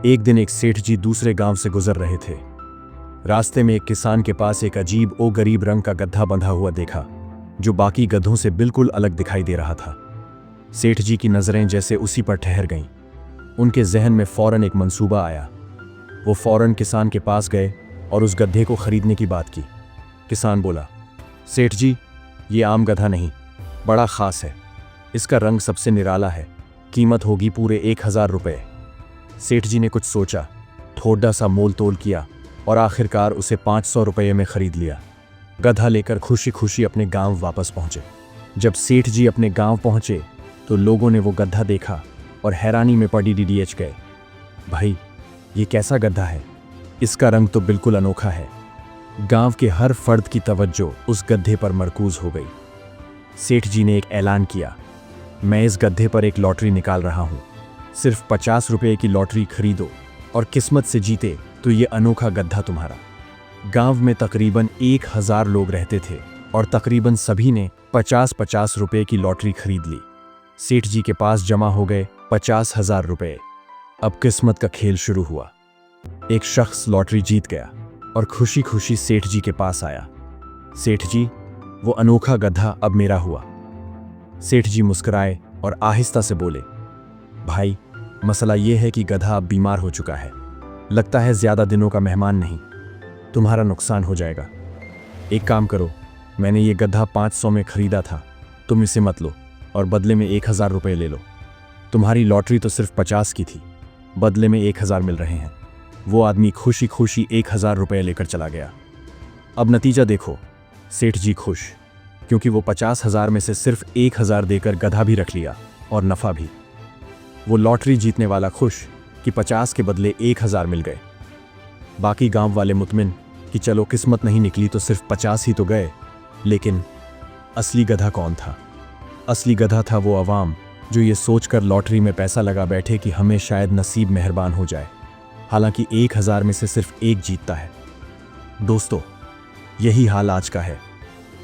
एक दिन एक सेठ जी दूसरे गांव से गुजर रहे थे। रास्ते में एक किसान के पास एक अजीब ओ गरीब रंग का गधा बंधा हुआ देखा, जो बाकी गधों से बिल्कुल अलग दिखाई दे रहा था। सेठ जी की नजरें जैसे उसी पर ठहर गईं। उनके जहन में फौरन एक मंसूबा आया। वो फौरन किसान के पास गए और उस गधे को खरीदने की बात की। किसान बोला, सेठ जी, ये आम गधा नहीं, बड़ा खास है। इसका रंग सबसे निराला है। कीमत होगी पूरे 1000 रुपये। सेठ जी ने कुछ सोचा, थोड़ा सा मोल तोल किया और आखिरकार उसे 500 रुपये में खरीद लिया। गधा लेकर खुशी खुशी अपने गांव वापस पहुंचे। जब सेठ जी अपने गांव पहुंचे तो लोगों ने वो गधा देखा और हैरानी में पड़ी डीडीएच गए। भाई, ये कैसा गधा है? इसका रंग तो बिल्कुल अनोखा है। गांव के हर फर्द की तवज्जो उस गधे पर मरकूज हो गई। सेठ जी ने एक ऐलान किया, मैं इस गधे पर एक लॉटरी निकाल रहा हूं। सिर्फ 50 रुपये की लॉटरी खरीदो और किस्मत से जीते तो ये अनोखा गधा तुम्हारा। गांव में तकरीबन 1000 लोग रहते थे और तकरीबन सभी ने 50-50 रुपये की लॉटरी खरीद ली। सेठ जी के पास जमा हो गए 50,000 रुपये। अब किस्मत का खेल शुरू हुआ। एक शख्स लॉटरी जीत गया और खुशी खुशी सेठ जी के पास आया। सेठ जी, वो अनोखा गधा अब मेरा हुआ। सेठ जी मुस्कुराए और आहिस्ता से बोले, भाई, मसला यह है कि गधा अब बीमार हो चुका है। लगता है ज्यादा दिनों का मेहमान नहीं। तुम्हारा नुकसान हो जाएगा। एक काम करो, मैंने ये गधा 500 में खरीदा था, तुम इसे मत लो और बदले में 1000 रुपये ले लो। तुम्हारी लॉटरी तो सिर्फ 50 की थी, बदले में 1000 मिल रहे हैं। वो आदमी खुशी खुशी 1000 रुपये लेकर चला गया। अब नतीजा देखो। सेठ जी खुश, क्योंकि वो 50,000 में से सिर्फ 1000 देकर गधा भी रख लिया और नफा भी। वो लॉटरी जीतने वाला खुश कि 50 के बदले 1000 मिल गए। बाकी गांव वाले मुतमिन कि चलो किस्मत नहीं निकली तो सिर्फ 50 ही तो गए। लेकिन असली गधा कौन था? असली गधा था वो अवाम जो ये सोचकर लॉटरी में पैसा लगा बैठे कि हमें शायद नसीब मेहरबान हो जाए, हालांकि 1000 में से सिर्फ एक जीतता है। दोस्तों, यही हाल आज का है।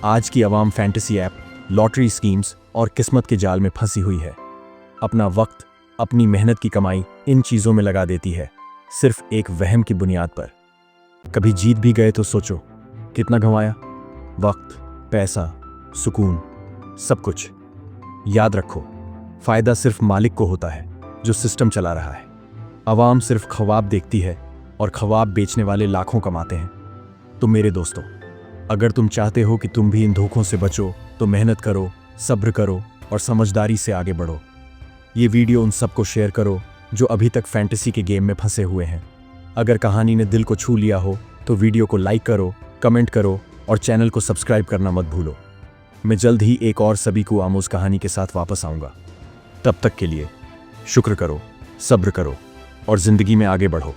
आज की अवाम फैंटेसी ऐप, लॉटरी स्कीम्स और किस्मत के जाल में फंसी हुई है। अपना वक्त, अपनी मेहनत की कमाई इन चीज़ों में लगा देती है, सिर्फ एक वहम की बुनियाद पर। कभी जीत भी गए तो सोचो, कितना गंवाया? वक्त, पैसा, सुकून, सब कुछ। याद रखो, फ़ायदा सिर्फ मालिक को होता है जो सिस्टम चला रहा है। अवाम सिर्फ ख्वाब देखती है और ख्वाब बेचने वाले लाखों कमाते हैं। तो मेरे दोस्तों, अगर तुम चाहते हो कि तुम भी इन धोखों से बचो तो मेहनत करो, सब्र करो और समझदारी से आगे बढ़ो। ये वीडियो उन सबको शेयर करो जो अभी तक फैंटेसी के गेम में फंसे हुए हैं। अगर कहानी ने दिल को छू लिया हो तो वीडियो को लाइक करो, कमेंट करो और चैनल को सब्सक्राइब करना मत भूलो। मैं जल्द ही एक और सभी को आमोज़ कहानी के साथ वापस आऊँगा। तब तक के लिए शुक्र करो, सब्र करो और ज़िंदगी में आगे बढ़ो।